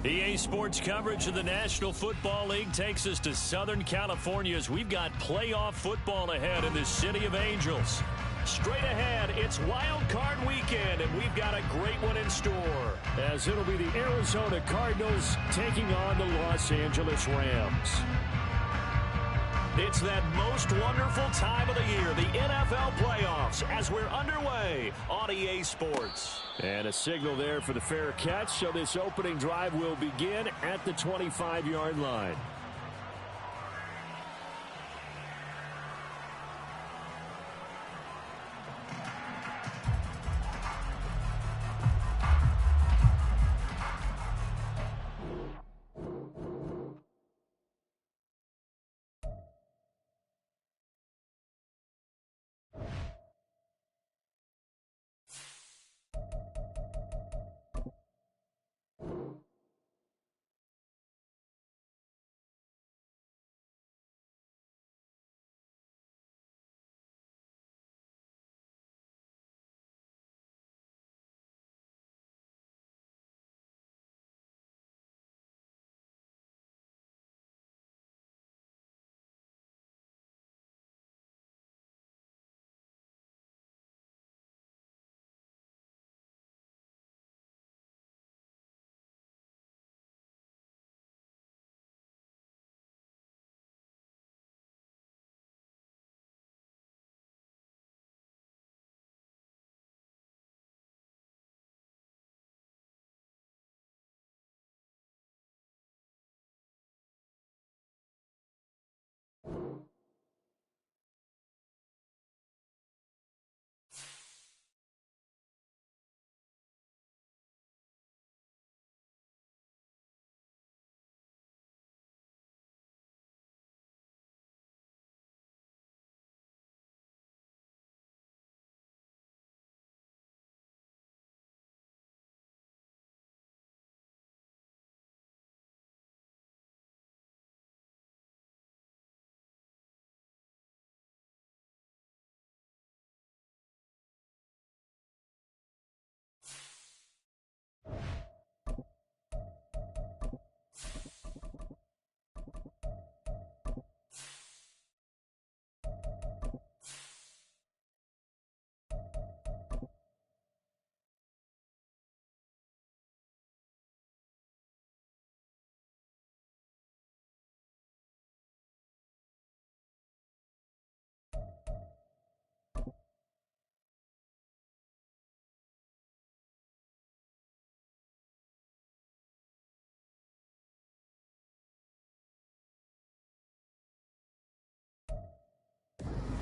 EA Sports coverage of the National Football League takes us to Southern California as we've got playoff football ahead in the City of Angels. Straight ahead, it's Wild Card Weekend, and we've got a great one in store, as it'll be the Arizona Cardinals taking on the Los Angeles Rams. It's that most wonderful time of the year, the NFL playoffs, as we're underway on EA Sports. And a signal there for the fair catch, so this opening drive will begin at the 25-yard line.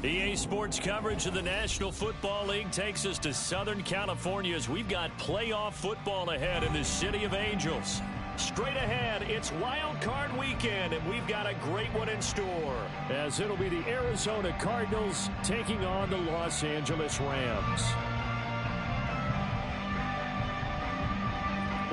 EA Sports coverage of the National Football League takes us to Southern California as we've got playoff football ahead in the City of Angels. Straight ahead, it's Wild Card Weekend, and we've got a great one in store, as it'll be the Arizona Cardinals taking on the Los Angeles Rams.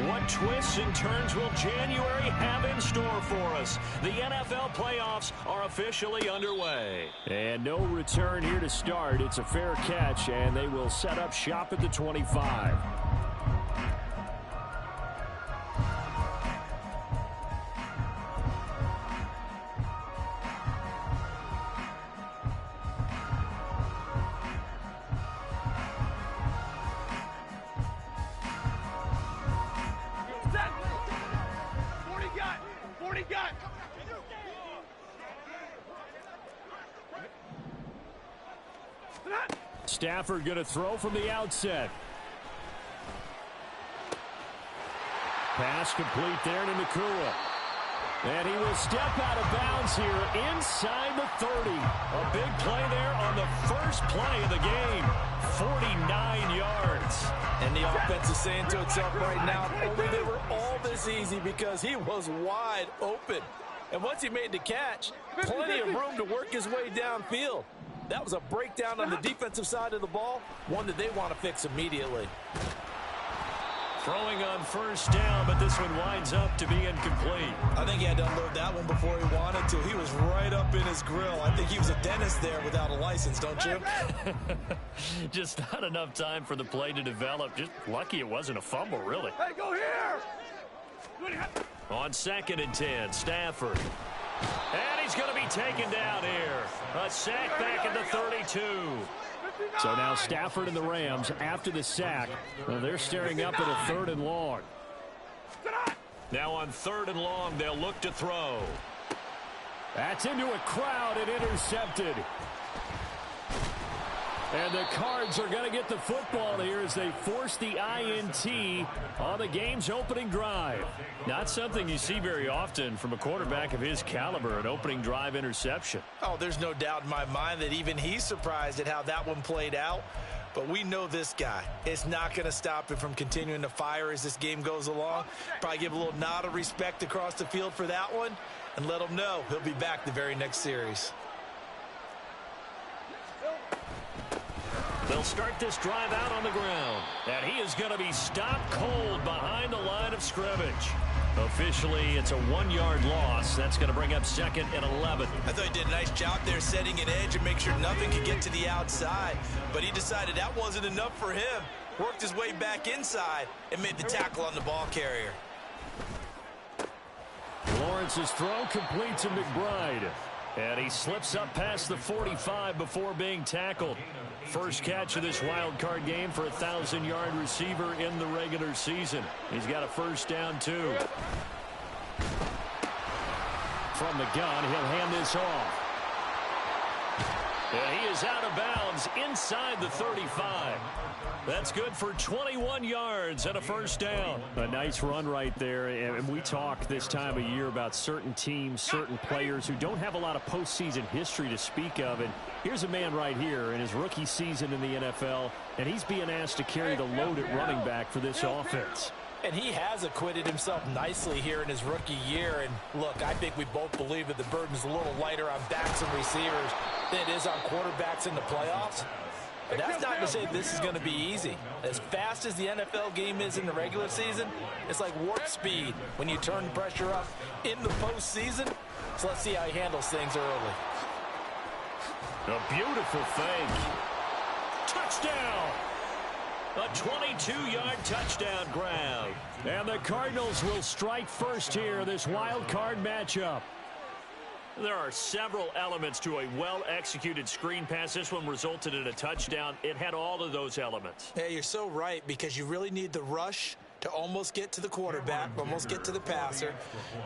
What twists and turns will January have in store for us? The NFL playoffs are officially underway. And no return here to start. It's a fair catch, and they will set up shop at the 25. Stafford going to throw from the outset. Pass complete there to Nakua. And he will step out of bounds here inside the 30. A big play there on the first play of the game. 49 yards. And the offense is saying to itself right now, only they were all this easy because he was wide open. And once he made the catch, plenty of room to work his way downfield. That was a breakdown on the defensive side of the ball, one that they want to fix immediately. Throwing on first down, but this one winds up to be incomplete. I think he had to unload that one before he wanted to. He was right up in his grill. I think he was a dentist there without a license, don't you? Just not enough time for the play to develop. Just lucky it wasn't a fumble, really. Hey, go here! On 2nd and 10, Stafford. And he's going to be taken down here. A sack back at the 32. So now Stafford and the Rams, after the sack, they're staring up at a 3rd and long. Now on 3rd and long, they'll look to throw. That's into a crowd and intercepted. And the Cards are going to get the football here as they force the INT on the game's opening drive. Not something you see very often from a quarterback of his caliber, an opening drive interception. Oh, there's no doubt in my mind that even he's surprised at how that one played out. But we know this guy. It's not going to stop him from continuing to fire as this game goes along. Probably give a little nod of respect across the field for that one and let him know he'll be back the very next series. They'll start this drive out on the ground. And he is going to be stopped cold behind the line of scrimmage. Officially, it's a 1-yard loss. That's going to bring up 2nd and 11. I thought he did a nice job there setting an edge and make sure nothing could get to the outside. But he decided that wasn't enough for him. Worked his way back inside and made the tackle on the ball carrier. Lawrence's throw complete to McBride. And he slips up past the 45 before being tackled. First catch of this wild card game for a 1,000-yard receiver in the regular season. He's got a first down, too. From the gun, he'll hand this off. And he is out of bounds inside the 35. That's good for 21 yards and a first down. A nice run right there. And we talk this time of year about certain teams, certain players who don't have a lot of postseason history to speak of. And here's a man right here in his rookie season in the NFL, and he's being asked to carry the load at running back for this offense. And he has acquitted himself nicely here in his rookie year. And look, I think we both believe that the burden's a little lighter on backs and receivers than it is on quarterbacks in the playoffs. But that's not to say this is going to be easy. As fast as the NFL game is in the regular season, it's like warp speed when you turn the pressure up in the postseason. So let's see how he handles things early. A beautiful fake. Touchdown! A 22-yard touchdown grab. And the Cardinals will strike first here, this wild card matchup. There are several elements to a well-executed screen pass. This one resulted in a touchdown. It had all of those elements. Yeah, you're so right, because you really need the rush to almost get to the quarterback, almost get to the passer.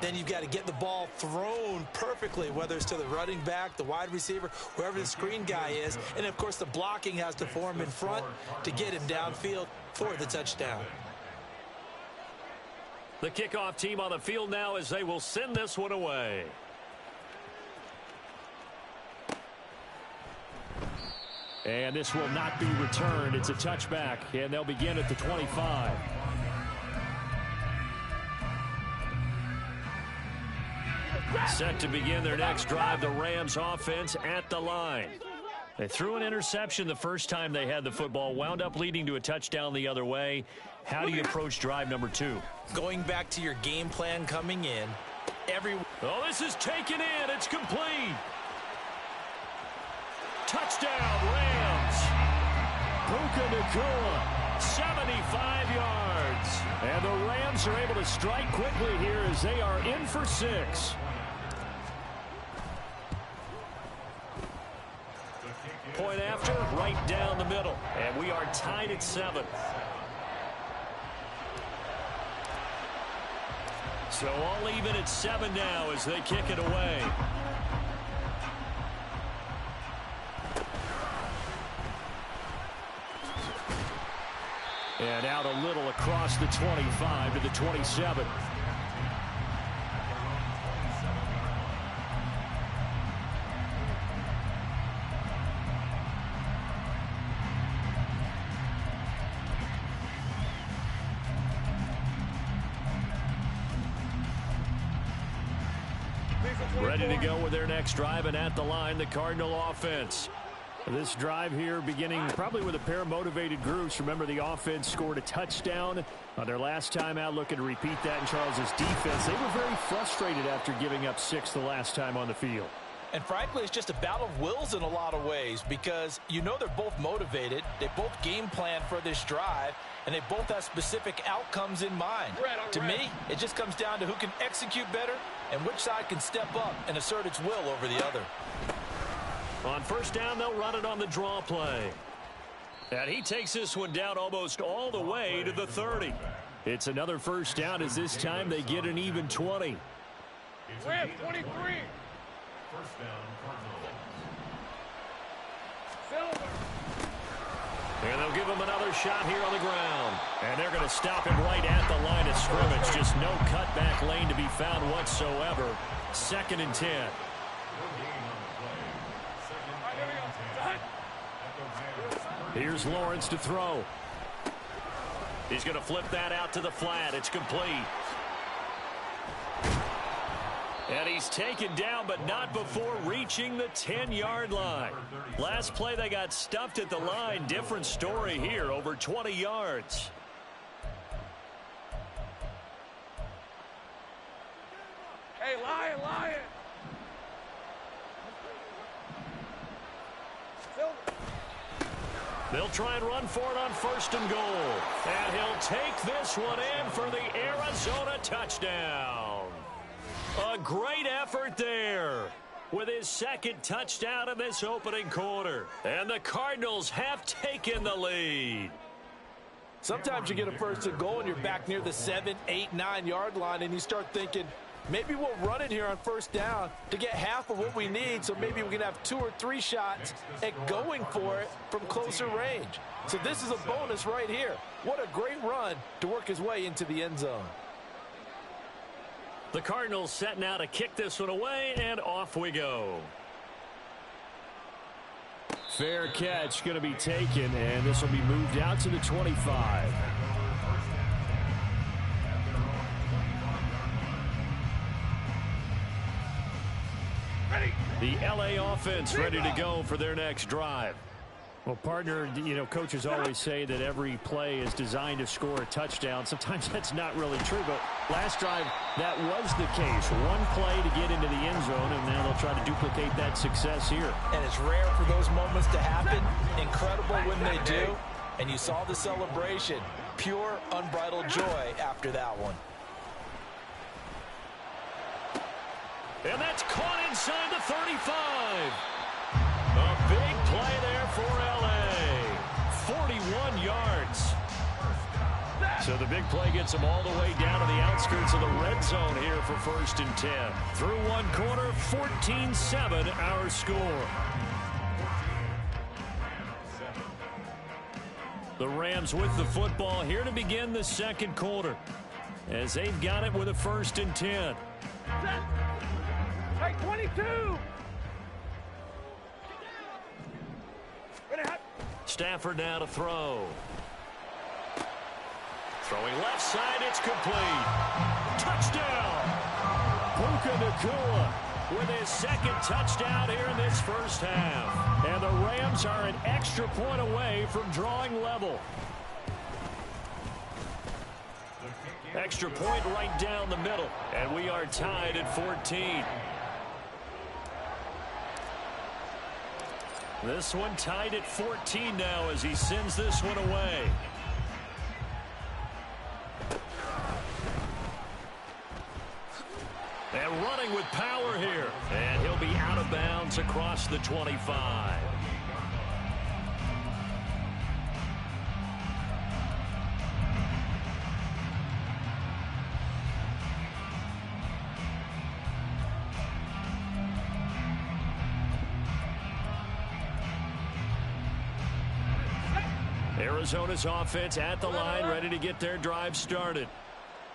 Then you've got to get the ball thrown perfectly, whether it's to the running back, the wide receiver, wherever the screen guy is. And, of course, the blocking has to form in front to get him downfield for the touchdown. The kickoff team on the field now as they will send this one away. And this will not be returned. It's a touchback, and they'll begin at the 25. Set to begin their next drive, the Rams offense at the line. They threw an interception the first time they had the football, wound up leading to a touchdown the other way. How do you approach drive number 2? Going back to your game plan coming in. Oh, this is taken in. It's complete. Touchdown, Rams. Puka Nacua, 75 yards. And the Rams are able to strike quickly here as they are in for 6. Point after, right down the middle. And we are tied at 7. So all even at 7 now as they kick it away. And out a little across the 25 to the 27. Ready to go with their next drive, and at the line, the Cardinal offense. This drive here beginning probably with a pair of motivated groups. Remember, the offense scored a touchdown on their last time out, looking to repeat that in Charles's defense. They were very frustrated after giving up 6 the last time on the field. And frankly, it's just a battle of wills in a lot of ways because you know they're both motivated. They both game plan for this drive, and they both have specific outcomes in mind. To me, it just comes down to who can execute better and which side can step up and assert its will over the other. On first down, they'll run it on the draw play. And he takes this one down almost all the way to the 30. It's another first down as this time they get an even 20. We're at 23. First down, Cardinals. Silver. And they'll give him another shot here on the ground. And they're going to stop him right at the line of scrimmage. Just no cutback lane to be found whatsoever. 2nd and 10. Here's Lawrence to throw. He's going to flip that out to the flat. It's complete. And he's taken down, but not before reaching the 10-yard line. Last play, they got stuffed at the line. Different story here, over 20 yards. Hey, Lion, Lion. Silver. They'll try and run for it on 1st and goal. And he'll take this one in for the Arizona touchdown. A great effort there with his 2nd touchdown in this opening quarter. And the Cardinals have taken the lead. Sometimes you get a 1st and goal and you're back near the 7, 8, 9-yard line and you start thinking, maybe we'll run it here on 1st down to get half of what we need so maybe we can have 2 or 3 shots at going for it from closer range. So this is a bonus right here. What a great run to work his way into the end zone. The Cardinals set now to kick this one away, and off we go. Fair catch going to be taken, and this will be moved out to the 25. The LA offense ready to go for their next drive. Well, partner, you know, coaches always say that every play is designed to score a touchdown. Sometimes that's not really true, but last drive, that was the case. One play to get into the end zone, and now they'll try to duplicate that success here. And it's rare for those moments to happen. Incredible when they do. And you saw the celebration. Pure, unbridled joy after that one. And that's caught inside the 35. A big play there for L.A. 41 yards. So the big play gets them all the way down to the outskirts of the red zone here for 1st and 10. Through one quarter, 14-7 our score. The Rams with the football here to begin the 2nd quarter as they've got it with a 1st and 10. Hey, 22. Stafford now to throw. Throwing left side, it's complete. Touchdown! Puka Nacua with his 2nd touchdown here in this first half. And the Rams are an extra point away from drawing level. Extra point right down the middle. And we are tied at 14. This one tied at 14 now as he sends this one away. And running with power here. And he'll be out of bounds across the 25. Arizona's offense at the line, ready to get their drive started.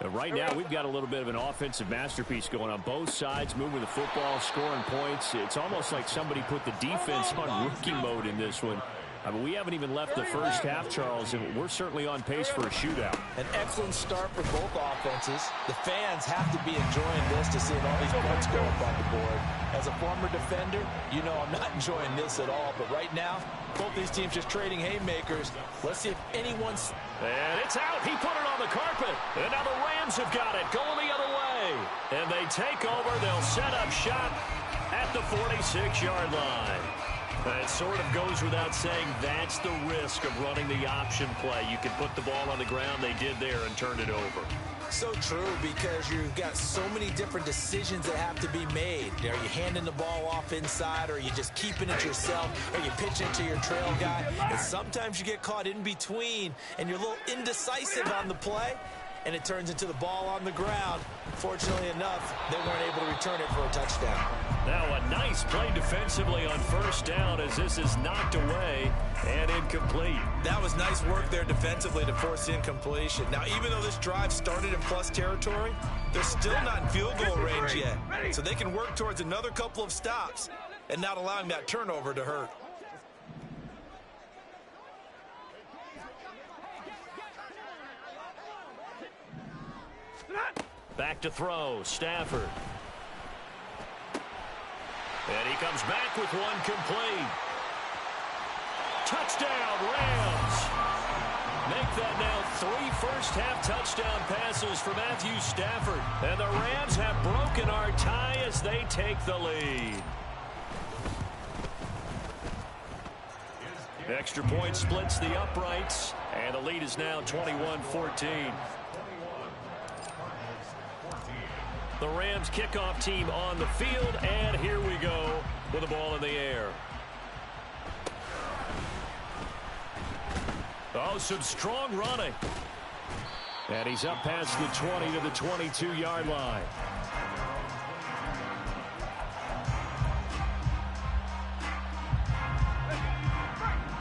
Right now, we've got a little bit of an offensive masterpiece going on both sides, moving the football, scoring points. It's almost like somebody put the defense on rookie mode in this one. I mean, we haven't even left the first half, Charles, and we're certainly on pace for a shootout. An excellent start for both offenses. The fans have to be enjoying this to see all these points go up on the board. As a former defender, you know I'm not enjoying this at all. But right now, both these teams just trading haymakers. Let's see if anyone's... And it's out. He put it on the carpet. And now the Rams have got it, going the other way. And they take over. They'll set up shop. at the 46-yard line. It sort of goes without saying that's the risk of running the option play. You can put the ball on the ground. They did there and turned it over. So true, because you've got so many different decisions that have to be made. Are you handing the ball off inside, or are you just keeping it yourself, or you pitch it to your trail guy? And sometimes you get caught in between, and you're a little indecisive on the play, and it turns into the ball on the ground. Fortunately enough, they weren't able to return it for a touchdown. Now a nice play defensively on first down as this is knocked away and incomplete. That was nice work there defensively to force the incompletion. Now, even though this drive started in plus territory, they're still not in field goal range yet. So they can work towards another couple of stops and not allowing that turnover to hurt. Back to throw, Stafford. And he comes back with one complete. Touchdown, Rams. Make that now 3 first-half touchdown passes for Matthew Stafford. And the Rams have broken our tie as they take the lead. Extra point splits the uprights, and the lead is now 21-14. The Rams kickoff team on the field, and here we go with the ball in the air. Oh, some strong running. And he's up past the 20 to the 22-yard line.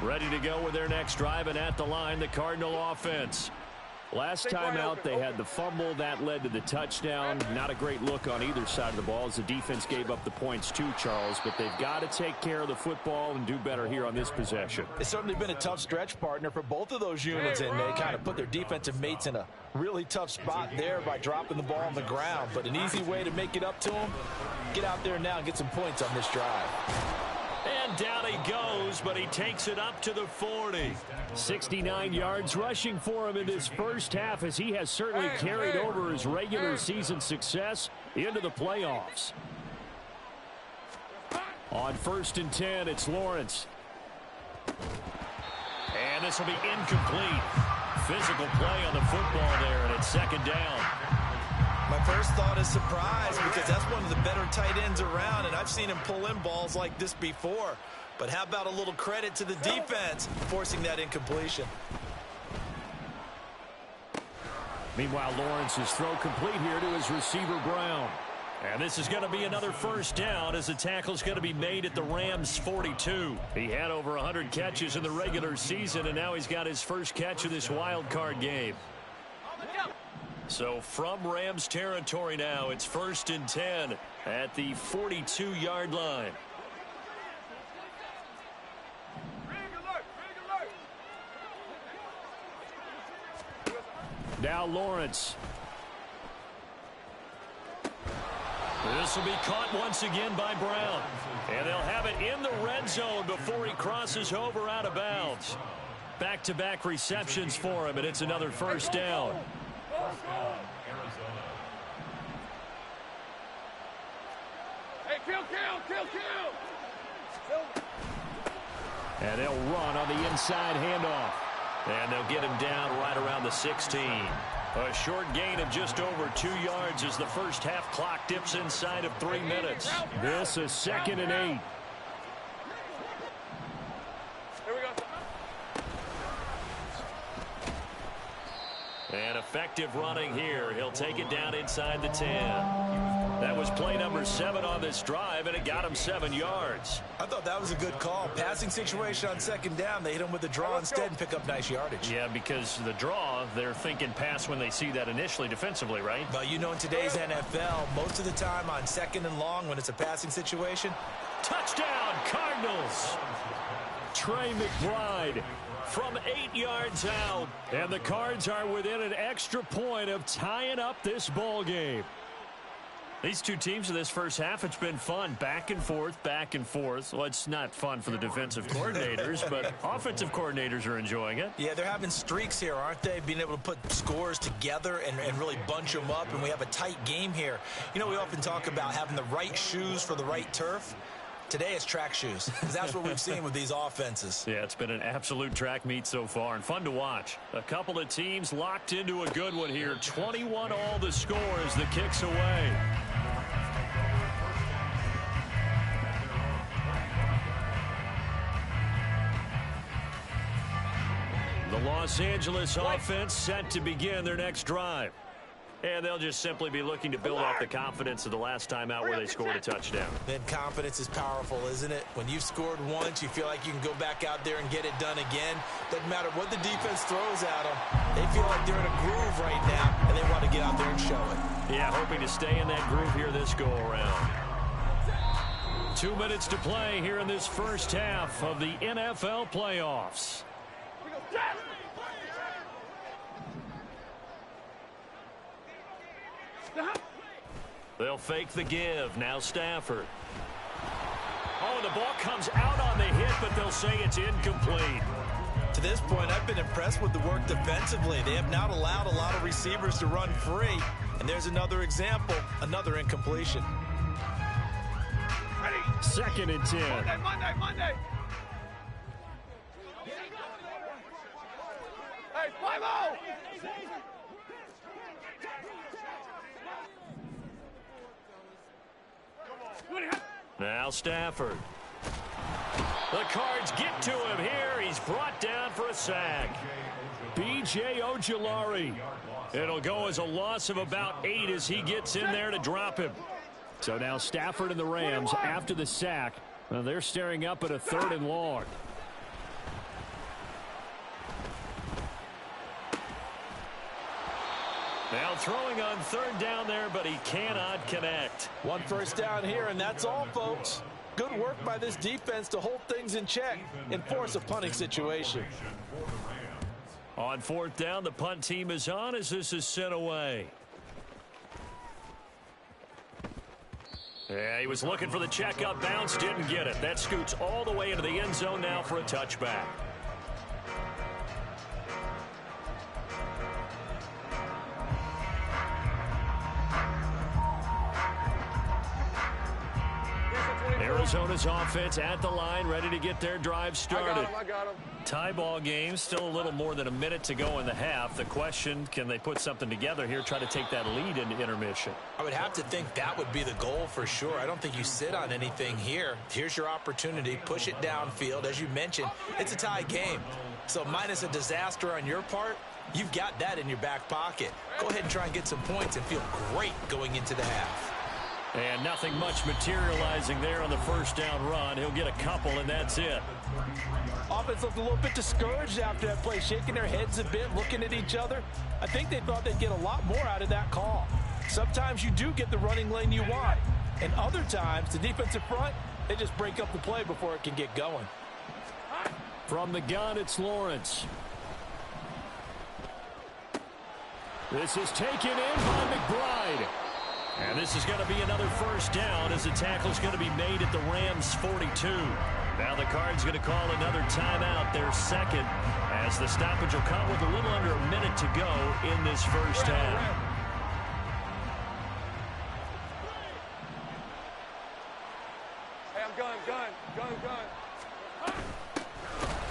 Ready to go with their next drive, and at the line, the Cardinal offense. Last time out, they had the fumble. That led to the touchdown. Not a great look on either side of the ball as the defense gave up the points too, Charles. But they've got to take care of the football and do better here on this possession. It's certainly been a tough stretch, partner, for both of those units, and they kind of put their defensive mates in a really tough spot there by dropping the ball on the ground. But an easy way to make it up to them, get out there now and get some points on this drive. And down he goes, but he takes it up to the 40. 69 yards rushing for him in this first half, as he has certainly carried over his regular season success into the playoffs. On 1st and 10, it's Lawrence. And this will be incomplete. Physical play on the football there, and it's 2nd down. My first thought is surprise, because that's one of the better tight ends around, and I've seen him pull in balls like this before. But how about a little credit to the defense forcing that incompletion? Meanwhile, Lawrence's throw complete here to his receiver, Brown. And this is going to be another first down as the tackle's going to be made at the Rams' 42. He had over 100 catches in the regular season, and now he's got his first catch of this wild card game. So from Rams territory now, it's 1st and 10 at the 42-yard line. Now Lawrence. This will be caught once again by Brown. And they'll have it in the red zone before he crosses over out of bounds. Back-to-back receptions for him, and it's another first down. Hey, kill. And they'll run on the inside handoff. And they'll get him down right around the 16. A short gain of just over 2 yards as the first half clock dips inside of 3 minutes. This is 2nd and 8. Here we go. And effective running here. He'll take it down inside the 10. That was play number 7 on this drive, and it got him 7 yards. I thought that was a good call. Passing situation on 2nd down. They hit him with the draw instead and pick up nice yardage. Yeah, because the draw, they're thinking pass when they see that initially defensively, right? But you know, in today's NFL, most of the time on 2nd and long when it's a passing situation. Touchdown, Cardinals! Trey McBride From 8 yards out. And the Cards are within an extra point of tying up this ball game. These two teams in this first half, it's been fun. Back and forth, back and forth. Well, it's not fun for the defensive coordinators, but offensive coordinators are enjoying it. Yeah, they're having streaks here, aren't they? Being able to put scores together and really bunch them up, and we have a tight game here. You know, we often talk about having the right shoes for the right turf. Today it's track shoes, because that's what we've seen with these offenses. Yeah, it's been an absolute track meet so far, and fun to watch. A couple of teams locked into a good one here. 21 all the score as the kick's away. The Los Angeles offense set to begin their next drive. And they'll just simply be looking to build off the confidence of the last time out where they scored a touchdown. Then confidence is powerful, isn't it? When you've scored once, you feel like you can go back out there and get it done again. Doesn't matter what the defense throws at them. They feel like they're in a groove right now, and they want to get out there and show it. Yeah, hoping to stay in that groove here this go-around. 2 minutes to play here in this first half of the NFL playoffs. They'll fake the give. Now Stafford. Oh, the ball comes out on the hit, but they'll say it's incomplete. To this point, I've been impressed with the work defensively. They have not allowed a lot of receivers to run free. And there's another example, another incompletion. Ready. 2nd and 10. Monday. Hey, 5-0. Now Stafford. The Cards get to him here. He's brought down for a sack. B.J. Ojulari. It'll go as a loss of about 8 as he gets in there to drop him. So now Stafford and the Rams after the sack. Well, they're staring up at a 3rd and long. Now throwing on 3rd down there, but he cannot connect. 1 first down here, and that's all, folks. Good work by this defense to hold things in check and force a punting situation. On 4th down, the punt team is on as this is sent away. Yeah, he was looking for the checkup bounce, didn't get it. That scoots all the way into the end zone now for a touchback. Arizona's offense at the line, ready to get their drive started. I got him. Tie ball game, still a little more than a minute to go in the half. The question, can they put something together here, try to take that lead into intermission? I would have to think that would be the goal for sure. I don't think you sit on anything here. Here's your opportunity. Push it downfield. As you mentioned, it's a tie game. So minus a disaster on your part, you've got that in your back pocket. Go ahead and try and get some points and feel great going into the half. And nothing much materializing there on the first down run. He'll get a couple, and that's it. Offense looked a little bit discouraged after that play, shaking their heads a bit, looking at each other. I think they thought they'd get a lot more out of that call. Sometimes you do get the running lane you want, and other times the defensive front, they just break up the play before it can get going. From the gun, it's Lawrence. This is taken in by McBride. And this is going to be another first down as the tackle's going to be made at the Rams' 42. Now the Cards going to call another timeout, their second, as the stoppage will come with a little under a minute to go in this first half. Hey, I'm gun.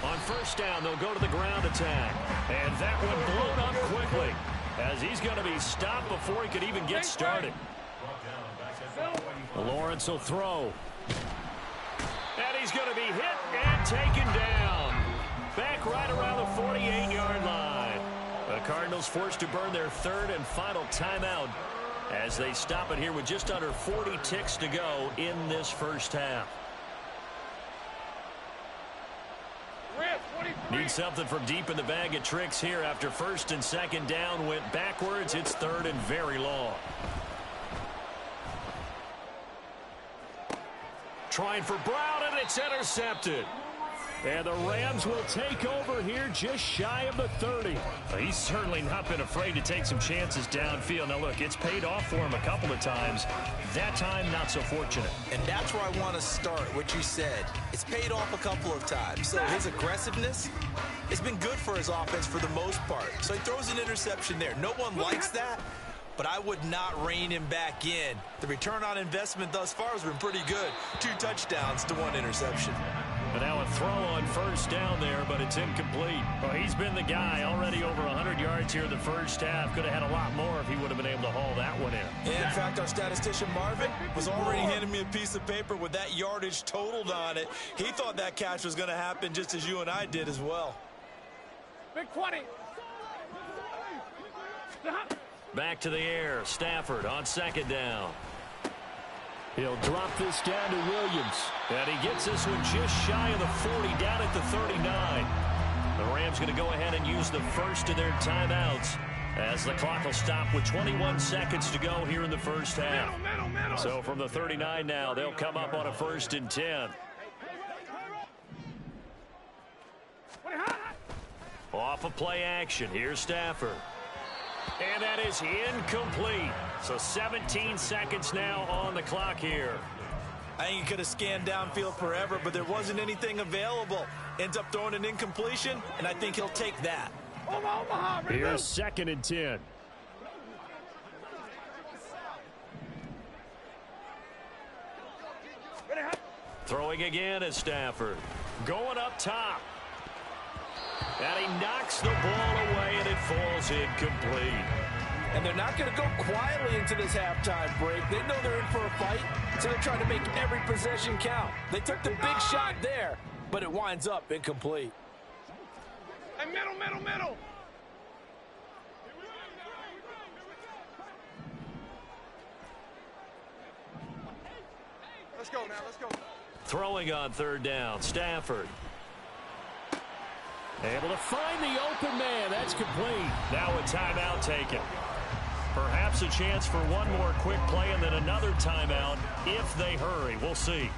On first down, they'll go to the ground attack. And that one blown up quickly as he's going to be stopped before he could even get started. Lawrence will throw. And he's going to be hit and taken down. Back right around the 48-yard line. The Cardinals forced to burn their 3rd and final timeout as they stop it here with just under 40 ticks to go in this first half. Need something from deep in the bag of tricks here after 1st and 2nd down went backwards. It's 3rd and very long. Trying for Brown, and it's intercepted. And the Rams will take over here just shy of the 30. He's certainly not been afraid to take some chances downfield. Now, look, it's paid off for him a couple of times. That time, not so fortunate. And that's where I want to start, what you said. It's paid off a couple of times. So his aggressiveness has been good for his offense for the most part. So he throws an interception there. No one likes that, but I would not rein him back in. The return on investment thus far has been pretty good. 2 touchdowns to 1 interception. And now a throw on first down there, but it's incomplete. Well, he's been the guy already over 100 yards here in the first half. Could have had a lot more if he would have been able to haul that one in. In fact, our statistician Marvin was already handing me a piece of paper with that yardage totaled on it. He thought that catch was going to happen just as you and I did as well. Big 20. Back to the air. Stafford on second down. He'll drop this down to Williams. And he gets this one just shy of the 40, down at the 39. The Rams going to go ahead and use the first of their timeouts as the clock will stop with 21 seconds to go here in the first half. So from the 39 now, they'll come up on a 1st and 10. Off of play action. Here's Stafford. And that is incomplete. So 17 seconds now on the clock here. I think he could have scanned downfield forever, but there wasn't anything available. Ends up throwing an incompletion, and I think he'll take that. Here's 2nd and 10. Throwing again is Stafford. Going up top. And he knocks the ball away, and it falls incomplete. And they're not going to go quietly into this halftime break. They know they're in for a fight, so they're trying to make every possession count. They took the big shot there, but it winds up incomplete. And middle. Let's go now, let's go. Throwing on 3rd down, Stafford. Able to find the open man. That's complete. Now a timeout taken. Perhaps a chance for one more quick play and then another timeout if they hurry. We'll see.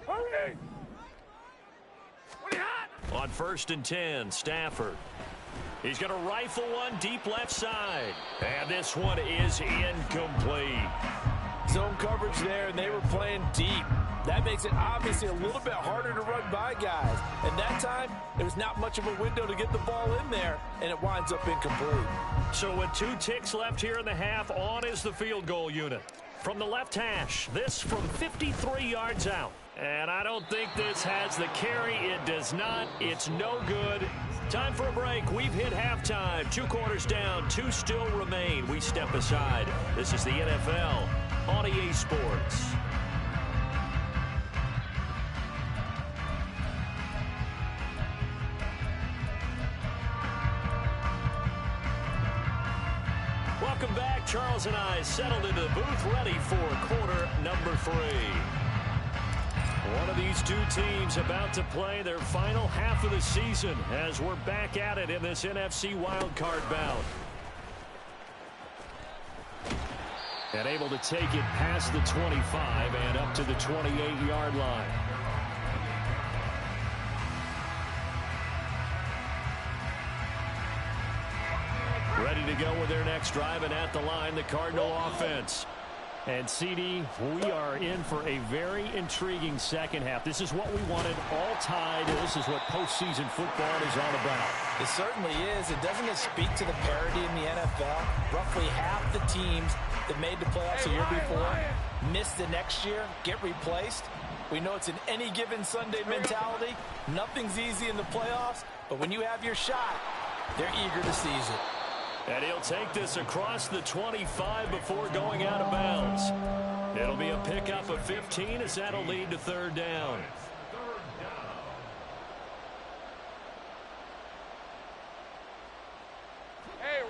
Hurry! On 1st and 10, Stafford. He's going to rifle one deep left side. And this one is incomplete. Zone coverage there, and they were playing deep. That makes it obviously a little bit harder to run by guys. And that time, there was not much of a window to get the ball in there, and it winds up incomplete. So with 2 ticks left here in the half, on is the field goal unit. From the left hash, this from 53 yards out. And I don't think this has the carry. It does not. It's no good. Time for a break. We've hit halftime. 2 quarters down. 2 still remain. We step aside. This is the NFL on EA Sports. Welcome back. Charles and I settled into the booth, ready for quarter number 3. One of these 2 teams about to play their final half of the season as we're back at it in this NFC wildcard bout. And able to take it past the 25 and up to the 28-yard line. Ready to go with their next drive, and at the line, the Cardinal offense. And, CD, we are in for a very intriguing second half. This is what we wanted, all tied. This is what postseason football is all about. It certainly is. It doesn't it speak to the parity in the NFL? Roughly half the teams that made the playoffs the year before miss the next year, get replaced. We know it's an any given Sunday mentality. Nothing's easy in the playoffs, but when you have your shot, they're eager to seize it. And he'll take this across the 25 before going out of bounds. It'll be a pickup of 15 as that'll lead to 3rd down.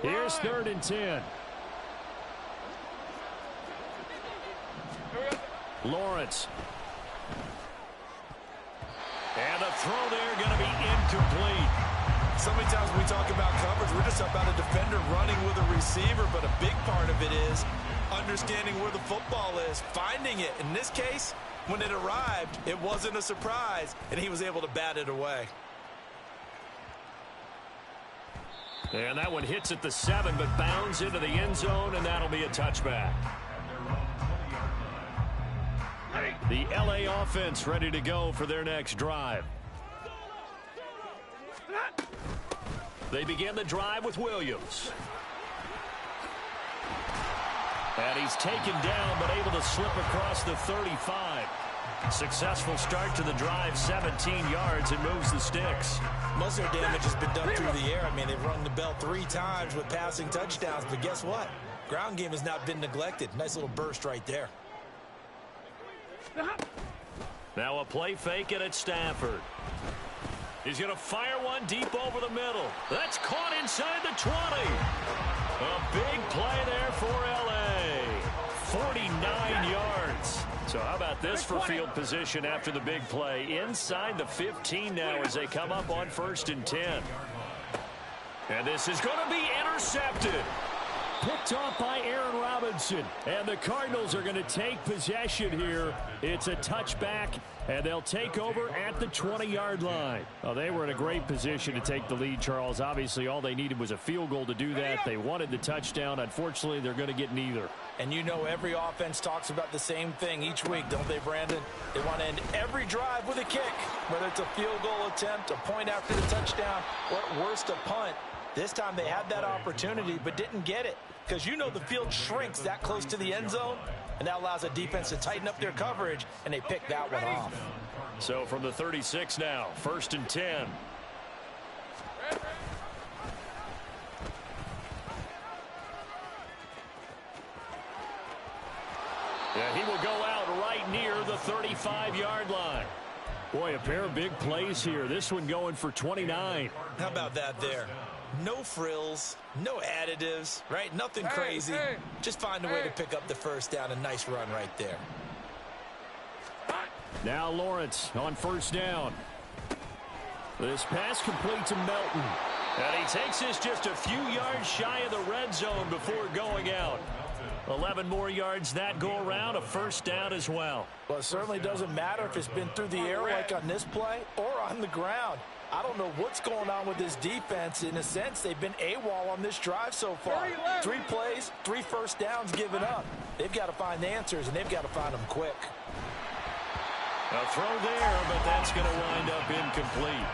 Here's 3rd and 10. Lawrence. And the throw there going to be incomplete. So many times when we talk about coverage, we're just about a defender running with a receiver, but a big part of it is understanding where the football is, finding it. In this case, when it arrived, it wasn't a surprise, and he was able to bat it away. And that one hits at the 7, but bounds into the end zone, and that'll be a touchback. The LA offense ready to go for their next drive. They begin the drive with Williams. And he's taken down, but able to slip across the 35. Successful start to the drive, 17 yards, and moves the sticks. Most of their damage has been done through the air. I mean, they've rung the bell 3 times with passing touchdowns, but guess what? Ground game has not been neglected. Nice little burst right there. Now a play fake it at Stafford. He's going to fire one deep over the middle. That's caught inside the 20. A big play there for L.A. 49 yards. So how about this for field position after the big play? Inside the 15 now as they come up on 1st and 10. And this is going to be intercepted. Picked off by Aaron Robinson. And the Cardinals are going to take possession here. It's a touchback, and they'll take over at the 20-yard line. Oh, they were in a great position to take the lead, Charles. Obviously, all they needed was a field goal to do that. They wanted the touchdown. Unfortunately, they're going to get neither. And you know every offense talks about the same thing each week, don't they, Brandon? They want to end every drive with a kick, whether it's a field goal attempt, a point after the touchdown, or at worst, a punt. This time they had that opportunity but didn't get it because you know the field shrinks that close to the end zone, and that allows a defense to tighten up their coverage, and they pick that one off. So from the 36 now, 1st and 10. Yeah, he will go out right near the 35-yard line. Boy, a pair of big plays here. This one going for 29. How about that there? No frills, no additives, right? Nothing crazy. Just find a way to pick up the first down. A nice run right there. Now Lawrence on 1st down. This pass complete to Melton. And he takes this just a few yards shy of the red zone before going out. 11 more yards that go around, a 1st down as well. Well, it certainly doesn't matter if it's been through the air like on this play or on the ground. I don't know what's going on with this defense. In a sense, they've been AWOL on this drive so far. 3 plays, 3 first downs given up. They've got to find answers, and they've got to find them quick. A throw there, but that's going to wind up incomplete.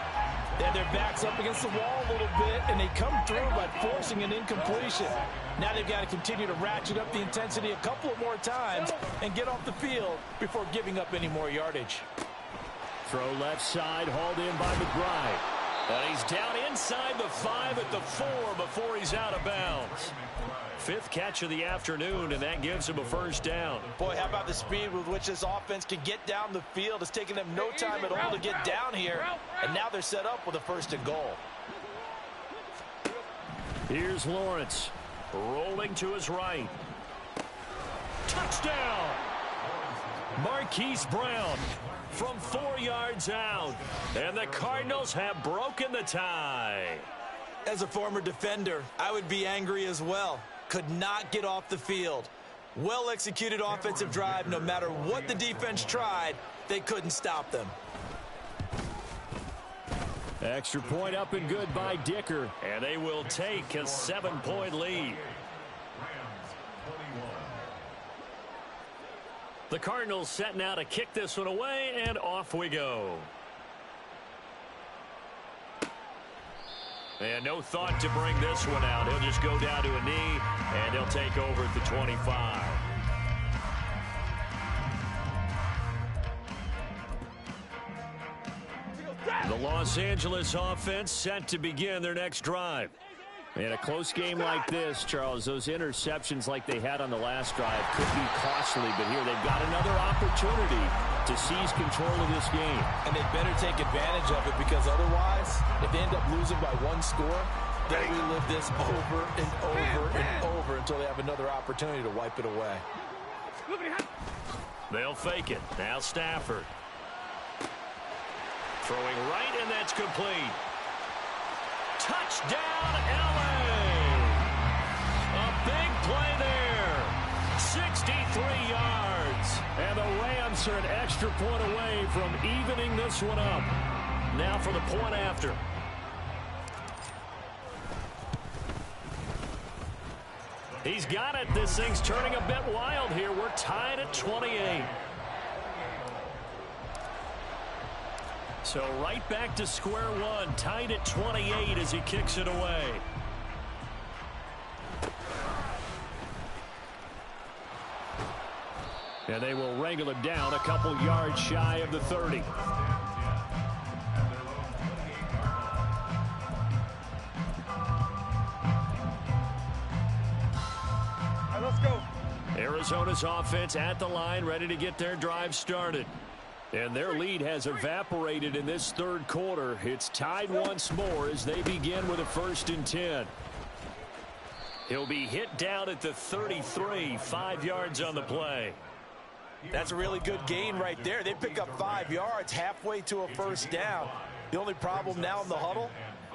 They had their backs up against the wall a little bit, and they come through by forcing an incompletion. Now they've got to continue to ratchet up the intensity a couple of more times and get off the field before giving up any more yardage. Throw left side, hauled in by McBride. And he's down inside the 5 at the 4 before he's out of bounds. 5th catch of the afternoon, and that gives him a 1st down. Boy, how about the speed with which this offense can get down the field? It's taken them no time at all to get down here, and now they're set up with a 1st and goal. Here's Lawrence, rolling to his right. Touchdown! Marquise Brown from 4 yards out, and the Cardinals have broken the tie. As a former defender, I would be angry as well. Could not get off the field. Well-executed offensive drive. No matter what the defense tried, they couldn't stop them. Extra point up and good by Dicker, and they will take a 7-point lead. The Cardinals setting out to kick this one away, and off we go. And no thought to bring this one out. He'll just go down to a knee, and he'll take over at the 25. The Los Angeles offense set to begin their next drive. In a close game like this, Charles, those interceptions like they had on the last drive could be costly, but here they've got another opportunity to seize control of this game. And they better take advantage of it, because otherwise, if they end up losing by 1 score, they'll relive this over and over and over until they have another opportunity to wipe it away. They'll fake it. Now Stafford. Throwing right, and that's complete. Touchdown, LA! A big play there. 63 yards. And the Rams are an extra point away from evening this one up. Now for the point after. He's got it. This thing's turning a bit wild here. We're tied at 28. So right back to square one. Tied at 28 as he kicks it away. And they will wrangle him down a couple yards shy of the 30. Let's go. Arizona's offense at the line, ready to get their drive started. And their lead has evaporated in this third quarter. It's tied once more as they begin with a 1st and 10. He'll be hit down at the 33, 5 yards on the play. That's a really good gain right there. They pick up 5 yards halfway to a 1st down. The only problem now in the huddle,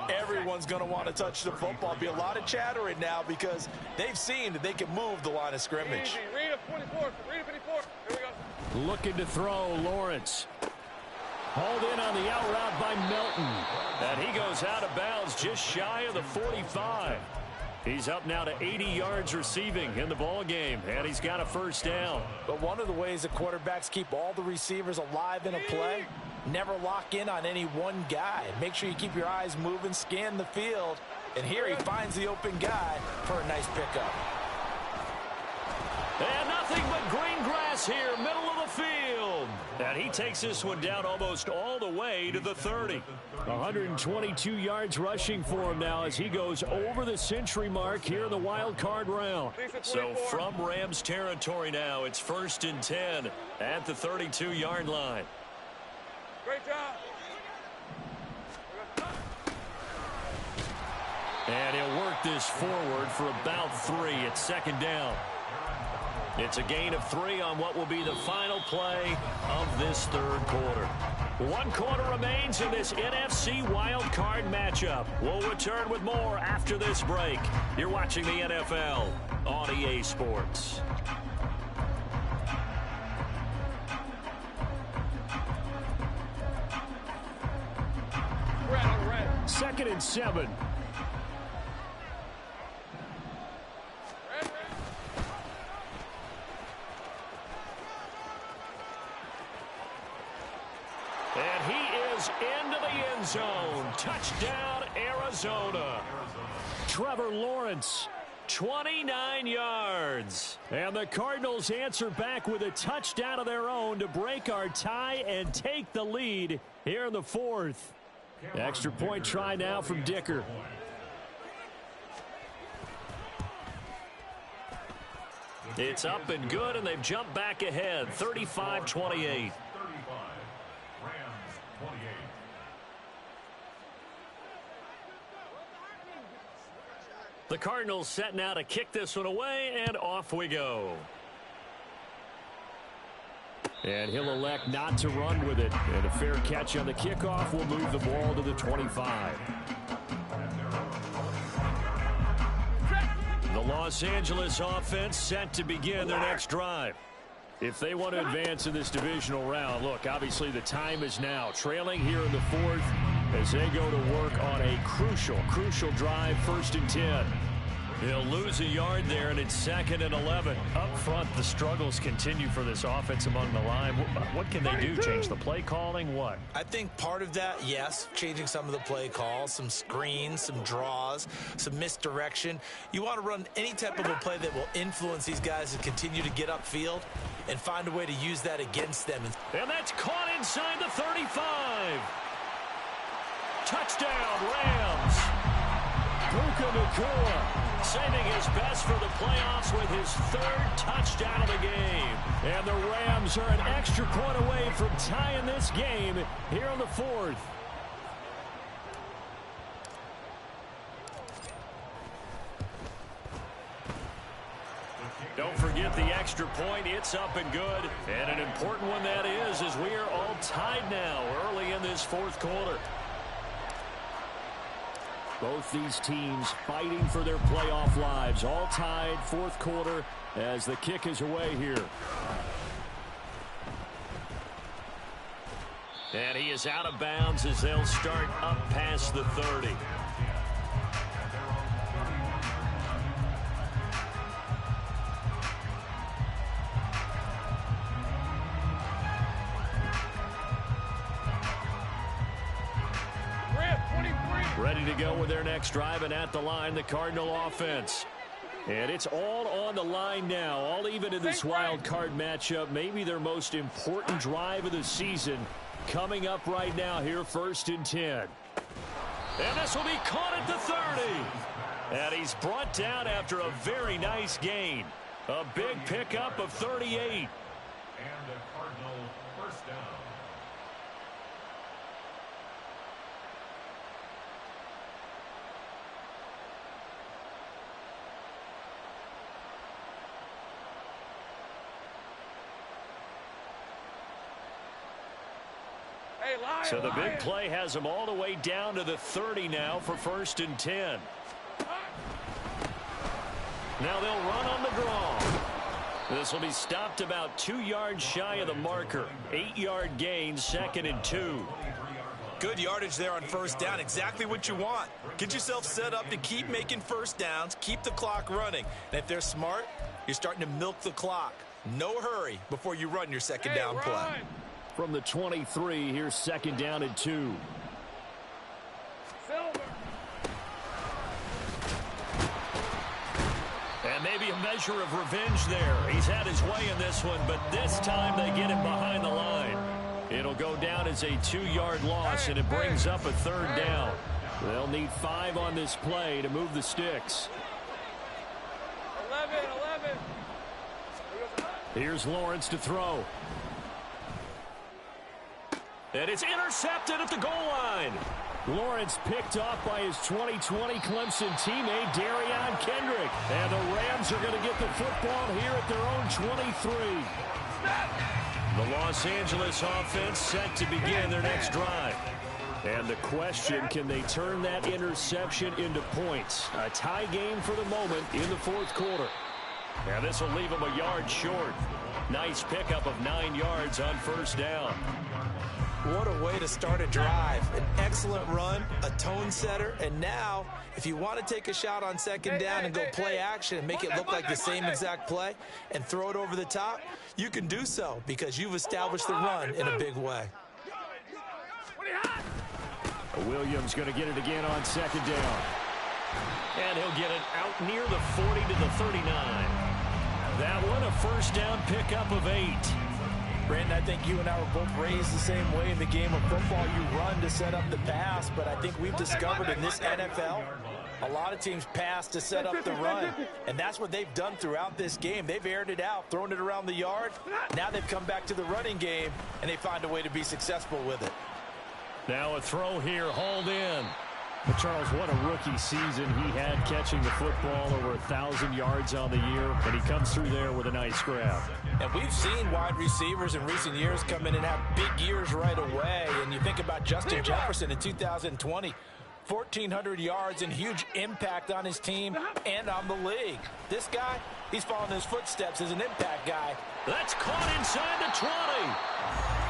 everyone's going to want to touch the football. Be a lot of chattering now because they've seen that they can move the line of scrimmage. Easy. Read a 24. Read a 54. Here we go. Looking to throw, Lawrence. Hauled in on the out route by Melton. And he goes out of bounds just shy of the 45. He's up now to 80 yards receiving in the ball game, and he's got a 1st down. But one of the ways the quarterbacks keep all the receivers alive in a play, never lock in on any one guy. Make sure you keep your eyes moving, scan the field, and here he finds the open guy for a nice pickup. And nothing but green grass here, middle of the field. And he takes this one down almost all the way to the 30. 122 yards rushing for him now as he goes over the century mark here in the wild card round. So from Rams territory now, it's 1st and 10 at the 32-yard line. Great job. And he'll work this forward for about 3 at 2nd down. It's a gain of 3 on what will be the final play of this third quarter. 1 quarter remains in this NFC wild card matchup. We'll return with more after this break. You're watching the NFL on EA Sports. Red. 2nd and 7. And he is into the end zone. Touchdown, Arizona. Trevor Lawrence, 29 yards. And the Cardinals answer back with a touchdown of their own to break our tie and take the lead here in the 4th. Extra point try now from Dicker. It's up and good, and they've jumped back ahead, 35-28. The Cardinals set now to kick this one away, and off we go. And he'll elect not to run with it. And a fair catch on the kickoff will move the ball to the 25. The Los Angeles offense set to begin their next drive. If they want to advance in this divisional round, look, obviously the time is now. Trailing here in the 4th as they go to work on a crucial drive, 1st and 10. He'll lose a yard there, and it's 2nd and 11. Up front, the struggles continue for this offense among the line. What can they do? Change the play calling? What? I think part of that, yes, changing some of the play calls, some screens, some draws, some misdirection. You want to run any type of a play that will influence these guys to continue to get upfield and find a way to use that against them. And that's caught inside the 35. Touchdown, Rams. Puka Nacua saving his best for the playoffs with his 3rd touchdown of the game. And the Rams are an extra point away from tying this game here in the 4th. Don't forget the extra point. It's up and good. And an important one that is, as we are all tied now early in this 4th quarter. Both these teams fighting for their playoff lives. All tied, fourth quarter, as the kick is away here. And he is out of bounds as they'll start up past the 30. Ready to go with their next drive, and at the line, the Cardinal offense. And it's all on the line now, all even in this wild card matchup. Maybe their most important drive of the season coming up right now here, 1st and 10. And this will be caught at the 30. And he's brought down after a very nice gain. A big pickup of 38. And a Cardinal first down. So the big play has them all the way down to the 30 now for 1st and 10. Now they'll run on the draw. This will be stopped about 2 yards shy of the marker. 8-yard gain, 2nd and 2. Good yardage there on 1st down. Exactly what you want. Get yourself set up to keep making 1st downs, keep the clock running. And if they're smart, you're starting to milk the clock. No hurry before you run your 2nd down play. From the 23, here's 2nd down and 2. And maybe a measure of revenge there. He's had his way in this one, but this time they get him behind the line. It'll go down as a 2-yard loss, and it brings up a 3rd down. They'll need 5 on this play to move the sticks. 11. Here's Lawrence to throw. And it's intercepted at the goal line. Lawrence picked off by his 2020 Clemson teammate, Darion Kendrick. And the Rams are going to get the football here at their own 23. The Los Angeles offense set to begin their next drive. And the question, can they turn that interception into points? A tie game for the moment in the 4th quarter. And this will leave them a yard short. Nice pickup of 9 yards on 1st down. What a way to start a drive. An excellent run, a tone setter, and now if you want to take a shot on 2nd down and go play action and make it look like the same exact play and throw it over the top, you can do so because you've established the run in a big way. Williams going to get it again on 2nd down. And he'll get it out near the 40 to the 39. That one a 1st down pickup of 8. Brandon, I think you and I were both raised the same way in the game of football. You run to set up the pass, but I think we've discovered in this NFL, a lot of teams pass to set up the run, and that's what they've done throughout this game. They've aired it out, thrown it around the yard. Now they've come back to the running game, and they find a way to be successful with it. Now a throw here, hauled in. But Charles, what a rookie season he had catching the football, over 1,000 yards on the year, and he comes through there with a nice grab. And we've seen wide receivers in recent years come in and have big years right away. And you think about Justin Jefferson in 2020, 1,400 yards and huge impact on his team and on the league. This guy, he's following his footsteps as an impact guy. That's caught inside the 20.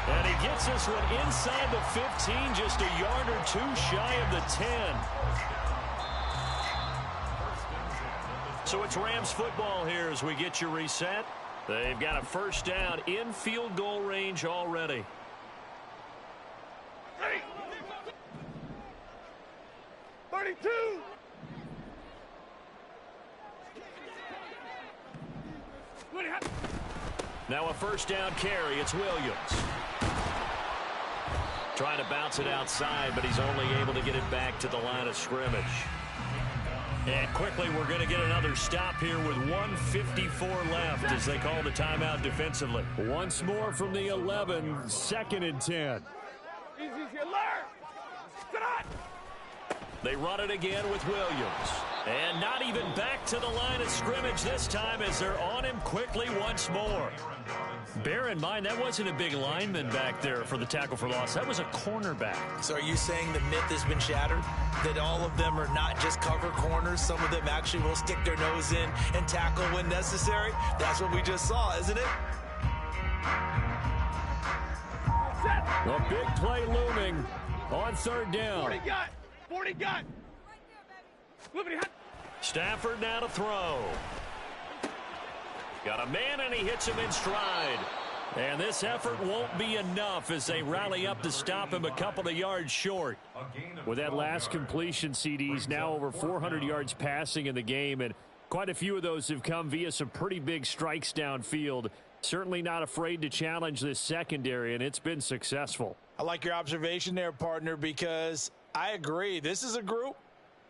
And he gets this one inside the 15, just a yard or 2 shy of the 10. So it's Rams football here as we get you reset. They've got a 1st down in field goal range already. 32. Now a 1st down carry. It's Williams. Trying to bounce it outside, but he's only able to get it back to the line of scrimmage. And quickly, we're going to get another stop here with 1:54 left as they call the timeout defensively. Once more from the 11, 2nd and 10. They run it again with Williams. And not even back to the line of scrimmage this time as they're on him quickly once more. Bear in mind, that wasn't a big lineman back there for the tackle for loss. That was a cornerback. So are you saying the myth has been shattered? That all of them are not just cover corners? Some of them actually will stick their nose in and tackle when necessary? That's what we just saw, isn't it? A big play looming on third down. 40 got. 40 got. Stafford now to throw. Got a man, and he hits him in stride. And this effort won't be enough as they rally up to stop him a couple of yards short. With that last completion, CD's now over 400 yards passing in the game, and quite a few of those have come via some pretty big strikes downfield. Certainly not afraid to challenge this secondary, and it's been successful. I like your observation there, partner, because I agree. This is a group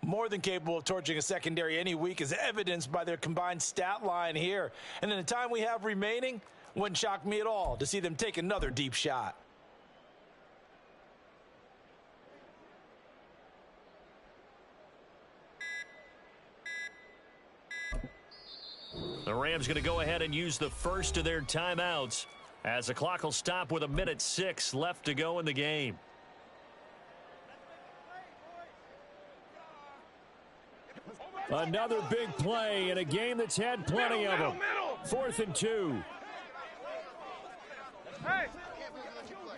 more than capable of torching a secondary any week, as evidenced by their combined stat line here. And in the time we have remaining, wouldn't shock me at all to see them take another deep shot. The Rams going to go ahead and use the first of their timeouts as the clock will stop with 1:06 left to go in the game. Another big play in a game that's had plenty of them. 4th and 2. Hey,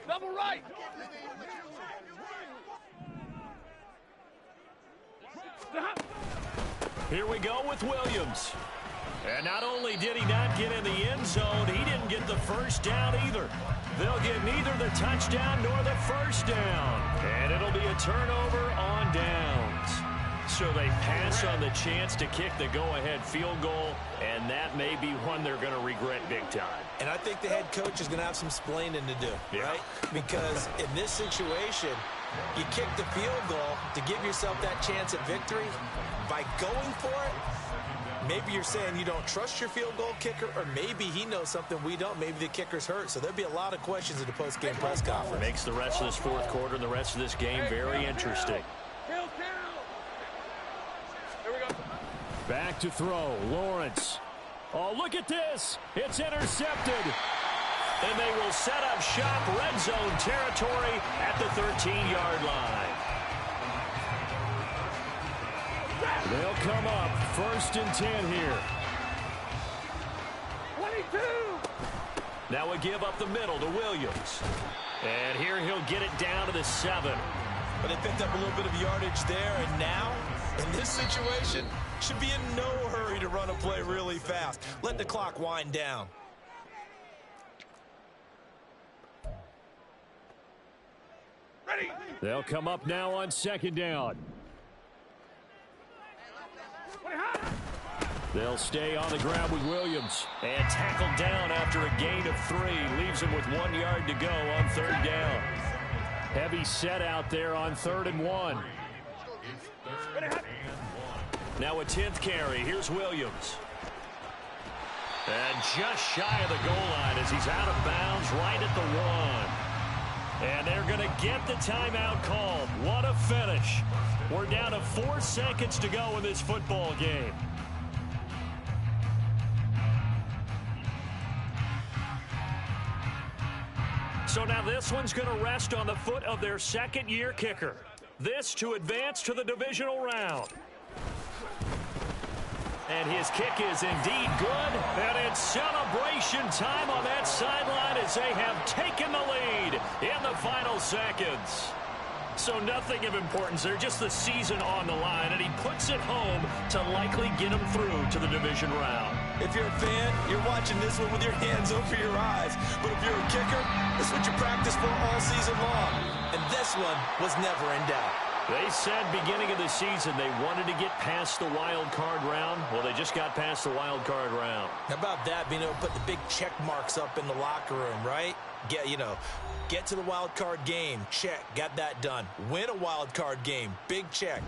double right. Here we go with Williams. And not only did he not get in the end zone, he didn't get the first down either. They'll get neither the touchdown nor the first down. And it'll be a turnover on downs. So they pass on the chance to kick the go-ahead field goal, and that may be one they're going to regret big time. And I think the head coach is going to have some splaining to do, right? Because in this situation, you kick the field goal to give yourself that chance at victory. By going for it, maybe you're saying you don't trust your field goal kicker, or maybe he knows something we don't. Maybe the kicker's hurt. So there'll be a lot of questions in the post-game press conference. Makes the rest of this fourth quarter and the rest of this game very interesting. Back to throw. Lawrence. Oh, look at this. It's intercepted. And they will set up shop red zone territory at the 13-yard line. They'll come up 1st and 10 here. 22. Now we give up the middle to Williams. And here he'll get it down to the 7. But they picked up a little bit of yardage there, and now, in this situation, should be in no hurry to run a play really fast. Let the clock wind down. Ready. They'll come up now on 2nd down. They'll stay on the ground with Williams. And tackled down after a gain of 3. Leaves him with 1 yard to go on 3rd down. Heavy set out there on 3rd and 1. Now a 10th carry. Here's Williams. And just shy of the goal line as he's out of bounds right at the 1. And they're going to get the timeout called. What a finish. We're down to 4 seconds to go in this football game. So now this one's going to rest on the foot of their second-year kicker. This to advance to the divisional round. And his kick is indeed good. And it's celebration time on that sideline as they have taken the lead in the final seconds. So nothing of importance there, just the season on the line. And he puts it home to likely get him through to the division round. If you're a fan, you're watching this one with your hands over your eyes. But if you're a kicker, this is what you practice for all season long. And this one was never in doubt. They said beginning of the season they wanted to get past the wild card round. Well, they just got past the wild card round. How about that, being able to put the big check marks up in the locker room, right? Get to the wild card game, check, got that done. Win a wild card game, big check.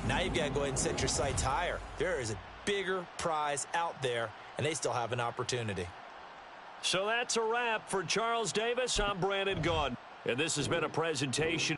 Now you've got to go ahead and set your sights higher. There is a bigger prize out there, and they still have an opportunity. So that's a wrap for Charles Davis. I'm Brandon Gaudin, and this has been a presentation.